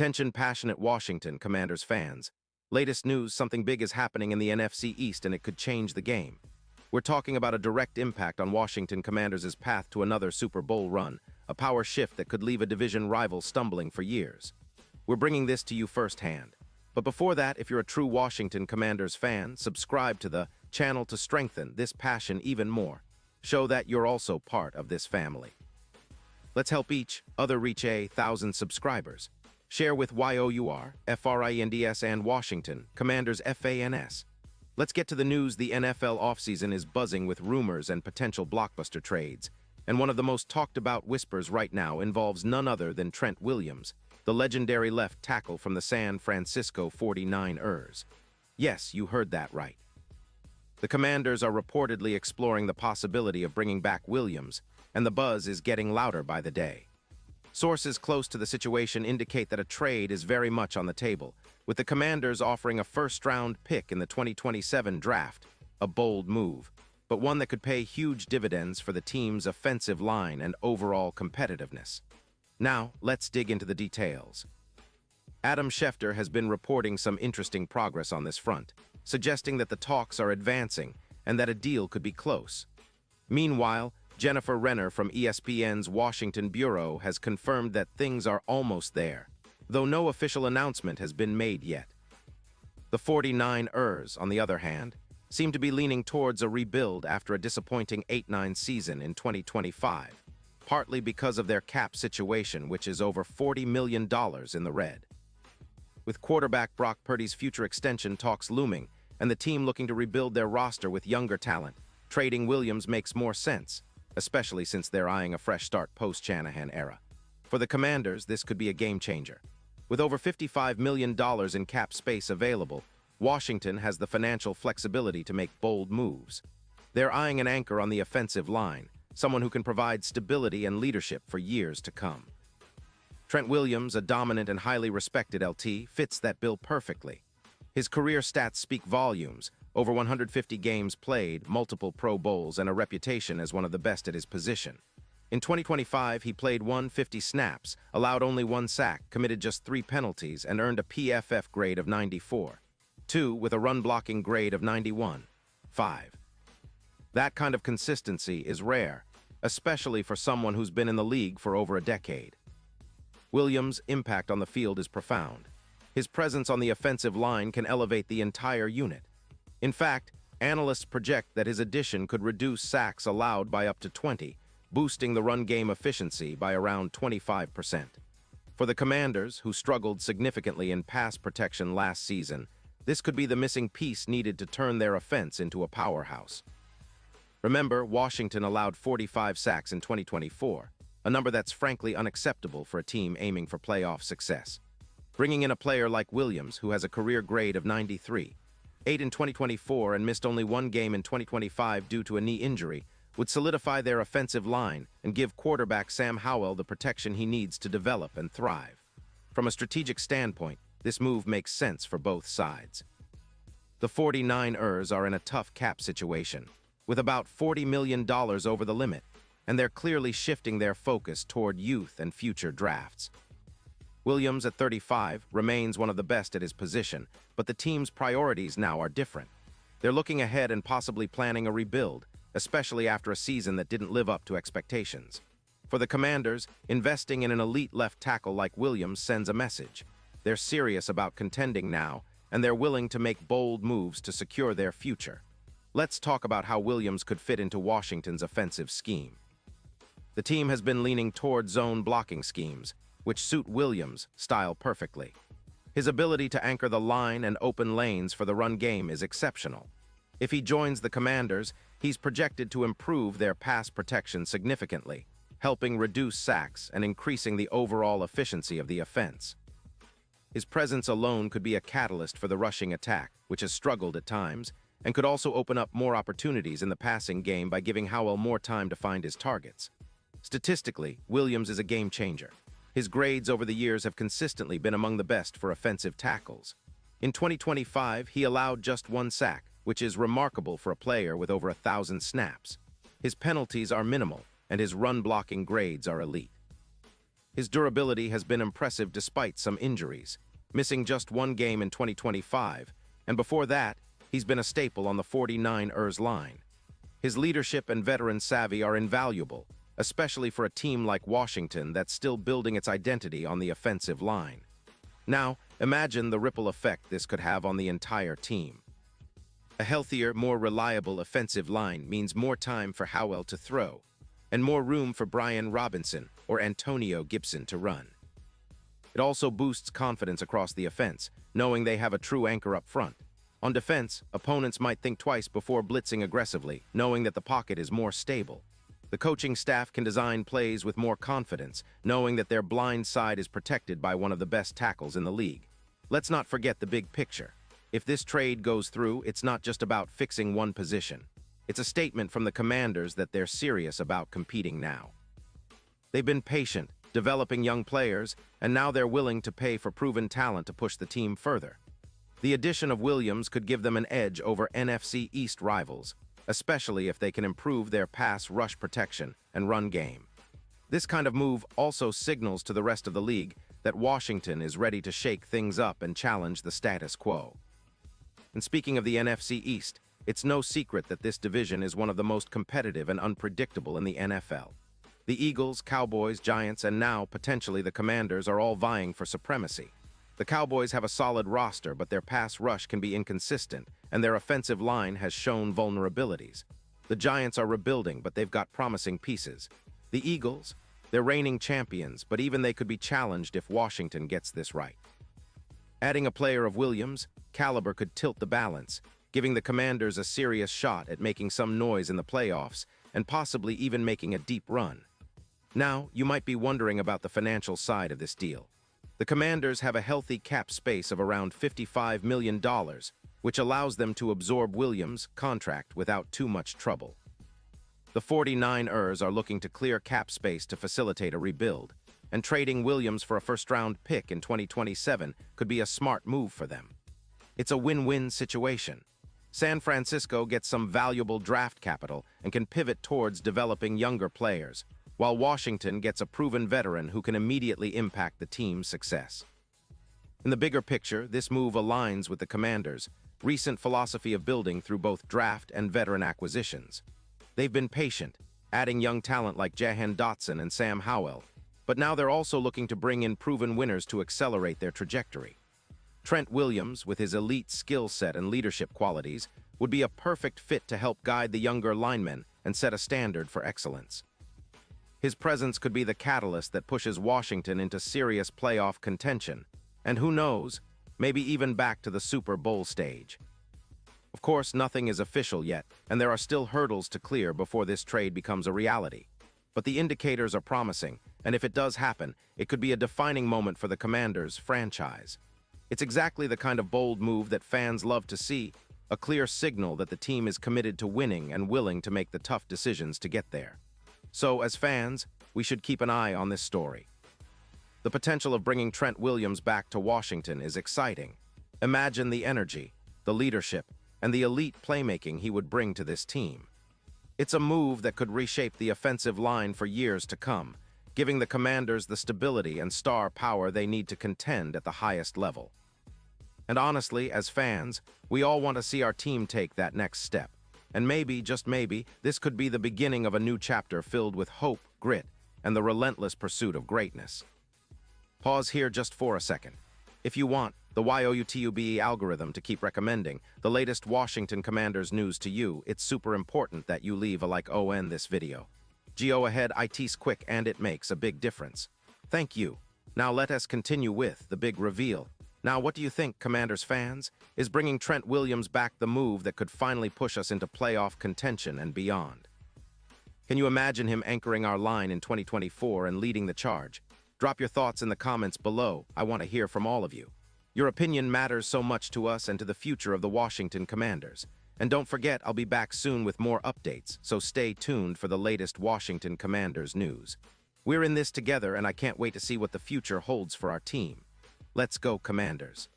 Attention passionate Washington Commanders fans. Latest news, something big is happening in the NFC East and it could change the game. We're talking about a direct impact on Washington Commanders' path to another Super Bowl run, a power shift that could leave a division rival stumbling for years. We're bringing this to you firsthand. But before that, if you're a true Washington Commanders fan, subscribe to the channel to strengthen this passion even more. Show that you're also part of this family. Let's help each other reach 1,000 subscribers. Share with YOUR, FRINDS and Washington, Commanders FANS. Let's get to the news. The NFL offseason is buzzing with rumors and potential blockbuster trades. And one of the most talked about whispers right now involves none other than Trent Williams, the legendary left tackle from the San Francisco 49ers. Yes, you heard that right. The Commanders are reportedly exploring the possibility of bringing back Williams, and the buzz is getting louder by the day. Sources close to the situation indicate that a trade is very much on the table, with the Commanders offering a first-round pick in the 2027 draft, a bold move, but one that could pay huge dividends for the team's offensive line and overall competitiveness. Now, let's dig into the details. Adam Schefter has been reporting some interesting progress on this front, suggesting that the talks are advancing and that a deal could be close. Meanwhile, Jennifer Renner from ESPN's Washington Bureau has confirmed that things are almost there, though no official announcement has been made yet. The 49ers, on the other hand, seem to be leaning towards a rebuild after a disappointing 8-9 season in 2025, partly because of their cap situation, which is over $40 million in the red. With quarterback Brock Purdy's future extension talks looming and the team looking to rebuild their roster with younger talent, trading Williams makes more sense, especially since they're eyeing a fresh start post-Shanahan era. For the Commanders, this could be a game-changer. With over $55 million in cap space available, Washington has the financial flexibility to make bold moves. They're eyeing an anchor on the offensive line, someone who can provide stability and leadership for years to come. Trent Williams, a dominant and highly respected LT, fits that bill perfectly. His career stats speak volumes: over 150 games played, multiple Pro Bowls, and a reputation as one of the best at his position. In 2025, he played 150 snaps, allowed only 1 sack, committed just 3 penalties, and earned a PFF grade of 94. 2 with a run-blocking grade of 91.5. That kind of consistency is rare, especially for someone who's been in the league for over a decade. Williams' impact on the field is profound. His presence on the offensive line can elevate the entire unit. In fact, analysts project that his addition could reduce sacks allowed by up to 20, boosting the run game efficiency by around 25%. For the Commanders, who struggled significantly in pass protection last season, this could be the missing piece needed to turn their offense into a powerhouse. Remember, Washington allowed 45 sacks in 2024, a number that's frankly unacceptable for a team aiming for playoff success. Bringing in a player like Williams, who has a career grade of 93, 8 in 2024 and missed only 1 game in 2025 due to a knee injury, would solidify their offensive line and give quarterback Sam Howell the protection he needs to develop and thrive. From a strategic standpoint, this move makes sense for both sides. The 49ers are in a tough cap situation, with about $40 million over the limit, and they're clearly shifting their focus toward youth and future drafts. Williams, at 35, remains one of the best at his position, but the team's priorities now are different. They're looking ahead and possibly planning a rebuild, especially after a season that didn't live up to expectations. For the Commanders, investing in an elite left tackle like Williams sends a message. They're serious about contending now, and they're willing to make bold moves to secure their future. Let's talk about how Williams could fit into Washington's offensive scheme. The team has been leaning toward zone blocking schemes, which suit Williams' style perfectly. His ability to anchor the line and open lanes for the run game is exceptional. If he joins the Commanders, he's projected to improve their pass protection significantly, helping reduce sacks and increasing the overall efficiency of the offense. His presence alone could be a catalyst for the rushing attack, which has struggled at times, and could also open up more opportunities in the passing game by giving Howell more time to find his targets. Statistically, Williams is a game-changer. His grades over the years have consistently been among the best for offensive tackles. In 2025, he allowed just 1 sack, which is remarkable for a player with over 1,000 snaps. His penalties are minimal, and his run-blocking grades are elite. His durability has been impressive despite some injuries, missing just one game in 2025, and before that, he's been a staple on the 49ers line. His leadership and veteran savvy are invaluable, especially for a team like Washington that's still building its identity on the offensive line. Now, imagine the ripple effect this could have on the entire team. A healthier, more reliable offensive line means more time for Howell to throw, and more room for Brian Robinson or Antonio Gibson to run. It also boosts confidence across the offense, knowing they have a true anchor up front. On defense, opponents might think twice before blitzing aggressively, knowing that the pocket is more stable. The coaching staff can design plays with more confidence, knowing that their blind side is protected by one of the best tackles in the league. Let's not forget the big picture. If this trade goes through, it's not just about fixing one position. It's a statement from the Commanders that they're serious about competing now. They've been patient, developing young players, and now they're willing to pay for proven talent to push the team further. The addition of Williams could give them an edge over NFC East rivals, especially if they can improve their pass rush protection and run game. This kind of move also signals to the rest of the league that Washington is ready to shake things up and challenge the status quo. And speaking of the NFC East, it's no secret that this division is one of the most competitive and unpredictable in the NFL. The Eagles, Cowboys, Giants, and now potentially the Commanders are all vying for supremacy. The Cowboys have a solid roster, but their pass rush can be inconsistent, and their offensive line has shown vulnerabilities. The Giants are rebuilding, but they've got promising pieces. The Eagles, they're reigning champions, but even they could be challenged if Washington gets this right. Adding a player of Williams' caliber could tilt the balance, giving the Commanders a serious shot at making some noise in the playoffs and possibly even making a deep run. Now, you might be wondering about the financial side of this deal. The Commanders have a healthy cap space of around $55 million, which allows them to absorb Williams' contract without too much trouble. The 49ers are looking to clear cap space to facilitate a rebuild, and trading Williams for a first-round pick in 2027 could be a smart move for them. It's a win-win situation. San Francisco gets some valuable draft capital and can pivot towards developing younger players, while Washington gets a proven veteran who can immediately impact the team's success. In the bigger picture, this move aligns with the Commanders' recent philosophy of building through both draft and veteran acquisitions. They've been patient, adding young talent like Jahan Dotson and Sam Howell, but now they're also looking to bring in proven winners to accelerate their trajectory. Trent Williams, with his elite skill set and leadership qualities, would be a perfect fit to help guide the younger linemen and set a standard for excellence. His presence could be the catalyst that pushes Washington into serious playoff contention, and who knows, maybe even back to the Super Bowl stage. Of course, nothing is official yet, and there are still hurdles to clear before this trade becomes a reality. But the indicators are promising, and if it does happen, it could be a defining moment for the Commanders' franchise. It's exactly the kind of bold move that fans love to see, a clear signal that the team is committed to winning and willing to make the tough decisions to get there. So, as fans, we should keep an eye on this story. The potential of bringing Trent Williams back to Washington is exciting. Imagine the energy, the leadership, and the elite playmaking he would bring to this team. It's a move that could reshape the offensive line for years to come, giving the Commanders the stability and star power they need to contend at the highest level. And honestly, as fans, we all want to see our team take that next step. And maybe, just maybe, this could be the beginning of a new chapter filled with hope, grit, and the relentless pursuit of greatness. Pause here just for a second. If you want the YouTube algorithm to keep recommending the latest Washington Commanders news to you, it's super important that you leave a like on this video. Go ahead, it's quick and it makes a big difference. Thank you. Now let us continue with the big reveal. Now, what do you think, Commanders fans? Is bringing Trent Williams back the move that could finally push us into playoff contention and beyond? Can you imagine him anchoring our line in 2024 and leading the charge? Drop your thoughts in the comments below. I want to hear from all of you. Your opinion matters so much to us and to the future of the Washington Commanders. And don't forget, I'll be back soon with more updates, so stay tuned for the latest Washington Commanders news. We're in this together, and I can't wait to see what the future holds for our team. Let's go, Commanders.